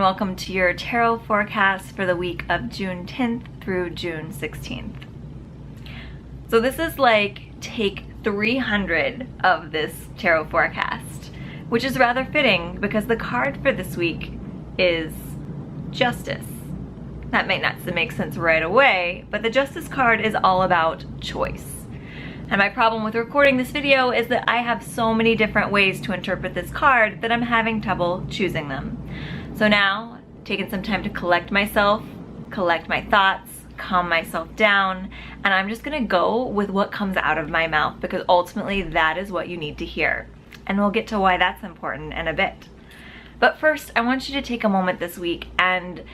welcome to your tarot forecast for the week of June 10th through June 16th. So this is like take 300 of this tarot forecast, which is rather fitting because the card for this week is Justice. That might not make sense right away, but the Justice card is all about choice. And my problem with recording this video is that I have so many different ways to interpret this card that I'm having trouble choosing them. So now, taking some time to collect myself, collect my thoughts, calm myself down, and I'm just gonna go with what comes out of my mouth because ultimately that is what you need to hear. And we'll get to why that's important in a bit. But first, I want you to take a moment this week and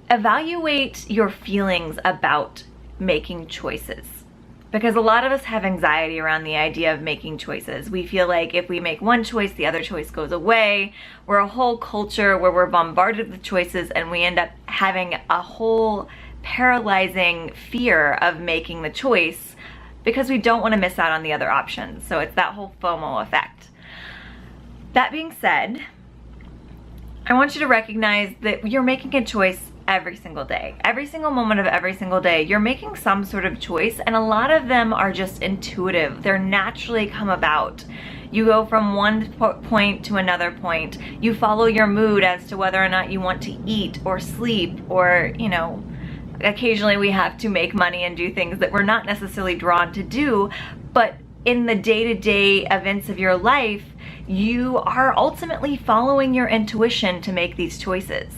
evaluate your feelings about making choices. Because a lot of us have anxiety around the idea of making choices. We feel like if we make one choice, the other choice goes away. We're a whole culture where we're bombarded with choices and we end up having a whole paralyzing fear of making the choice because we don't want to miss out on the other options. So it's that whole FOMO effect. That being said, I want you to recognize that you're making a choice every single day. Every single moment of every single day, you're making some sort of choice, and a lot of them are just intuitive. They're naturally come about. You go from one point to another point. You follow your mood as to whether or not you want to eat or sleep or, occasionally we have to make money and do things that we're not necessarily drawn to do, but in the day-to-day events of your life, you are ultimately following your intuition to make these choices.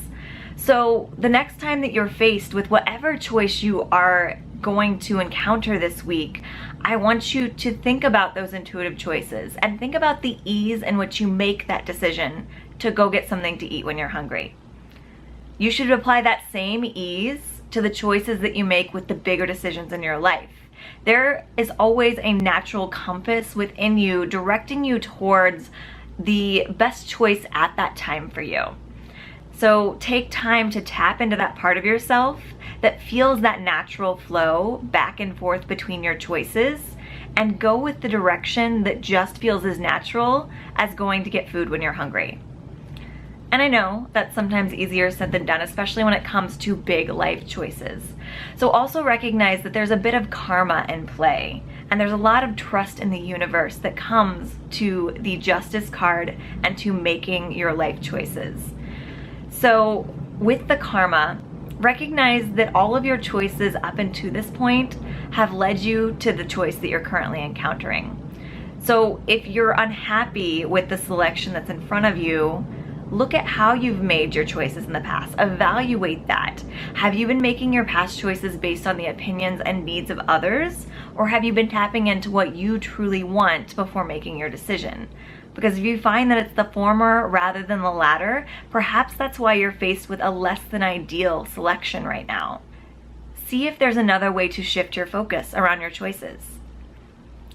So the next time that you're faced with whatever choice you are going to encounter this week, I want you to think about those intuitive choices and think about the ease in which you make that decision to go get something to eat when you're hungry. You should apply that same ease to the choices that you make with the bigger decisions in your life. There is always a natural compass within you directing you towards the best choice at that time for you. So take time to tap into that part of yourself that feels that natural flow back and forth between your choices and go with the direction that just feels as natural as going to get food when you're hungry. And I know that's sometimes easier said than done, especially when it comes to big life choices. So also recognize that there's a bit of karma in play, and there's a lot of trust in the universe that comes to the Justice card and to making your life choices. So with the karma, recognize that all of your choices up until this point have led you to the choice that you're currently encountering. So if you're unhappy with the selection that's in front of you, look at how you've made your choices in the past. Evaluate that. Have you been making your past choices based on the opinions and needs of others? Or have you been tapping into what you truly want before making your decision? Because if you find that it's the former rather than the latter, perhaps that's why you're faced with a less than ideal selection right now. See if there's another way to shift your focus around your choices.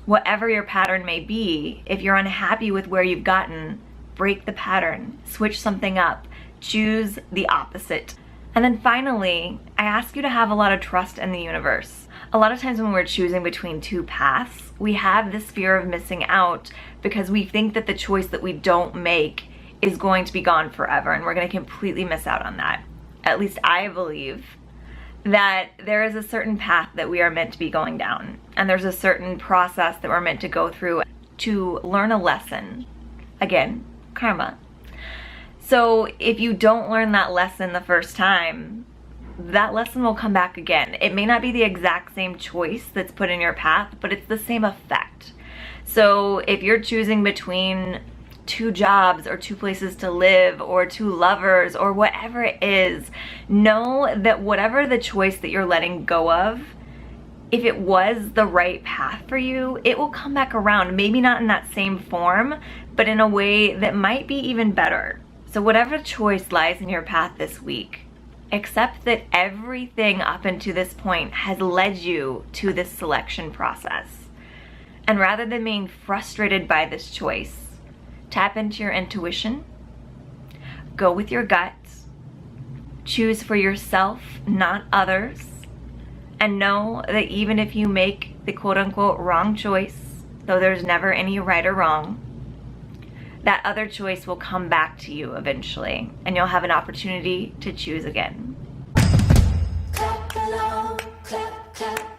Whatever your pattern may be, if you're unhappy with where you've gotten, break the pattern, switch something up, choose the opposite. And then finally, I ask you to have a lot of trust in the universe. A lot of times when we're choosing between two paths, we have this fear of missing out because we think that the choice that we don't make is going to be gone forever and we're going to completely miss out on that. At least I believe that there is a certain path that we are meant to be going down, and there's a certain process that we're meant to go through to learn a lesson. Again, karma. So if you don't learn that lesson the first time, that lesson will come back again. It may not be the exact same choice that's put in your path, but it's the same effect. So if you're choosing between two jobs or two places to live or two lovers or whatever it is, know that whatever the choice that you're letting go of, if it was the right path for you, it will come back around. Maybe not in that same form, but in a way that might be even better. So whatever choice lies in your path this week, accept that everything up until this point has led you to this selection process. And rather than being frustrated by this choice, tap into your intuition, go with your gut, choose for yourself, not others, and know that even if you make the quote-unquote wrong choice, though there's never any right or wrong, that other choice will come back to you eventually, and you'll have an opportunity to choose again. Clap along, clap, clap.